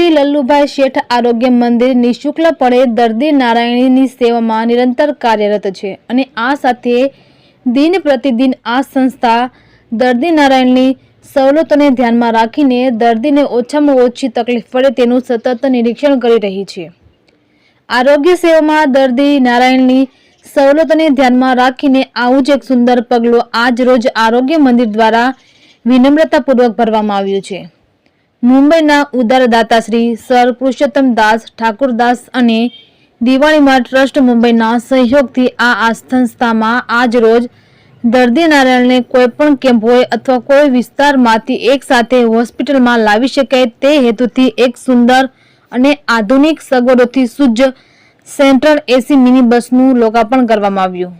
શ્રી લલ્લુભાઈ શેઠ આરોગ્ય મંદિર નિઃશુલ્કપણે દર્દી નારાયણની સેવામાં નિરંતર કાર્યરત છે અને આ સાથે દિન પ્રતિદિન આ સંસ્થા દર્દી નારાયણની સવલતોને ધ્યાનમાં રાખીને દર્દીને ઓછામાં ઓછી તકલીફ પડે તેનું સતત નિરીક્ષણ કરી રહી છે। આરોગ્ય સેવામાં દર્દી નારાયણની સવલતોને ધ્યાનમાં રાખીને આવું જ એક સુંદર પગલું આજ રોજ આરોગ્ય મંદિર દ્વારા વિનમ્રતાપૂર્વક ભરવામાં આવ્યું છે। મુંબઈના ઉદારદાતા શ્રી સર પુરુષોત્તમદાસ ઠાકુરદાસ અને દિવાળીમાં ટ્રસ્ટ મુંબઈના સહયોગથી આ સંસ્થામાં આજ રોજ દર્દી નારાયણને કોઈ પણ કેમ્પ હોય અથવા કોઈ વિસ્તારમાંથી એક સાથે હોસ્પિટલમાં લાવી શકાય તે હેતુથી એક સુંદર અને આધુનિક સગવડોથી સજ્જ સેન્ટ્રલ એસી મિની બસનું લોકાર્પણ કરવામાં આવ્યું।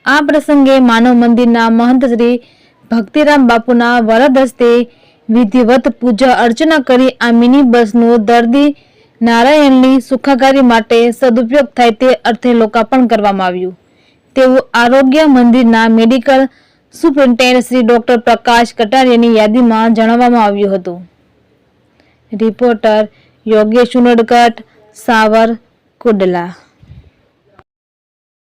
આ પ્રસંગે માનવ મંદિરના મહંત શ્રી ભક્તિરામ બાપુના વરદ હસ્તે વિધિવત પૂજા અર્ચના કરી આ મિની બસનું દર્દી નારાયણની સુખાકારી માટે સદુપયોગ થાય તે અર્થે લોકાર્પણ કરવામાં આવ્યું તેવું આરોગ્ય મંદિરના મેડિકલ સુપ્રિન્ટેન્ડન્ટ શ્રી ડોક્ટર પ્રકાશ કટારિયાની યાદીમાં જણાવવામાં આવ્યું હતું। રિપોર્ટર યોગેશ ઉનડકટ, સાવરકુંડલા।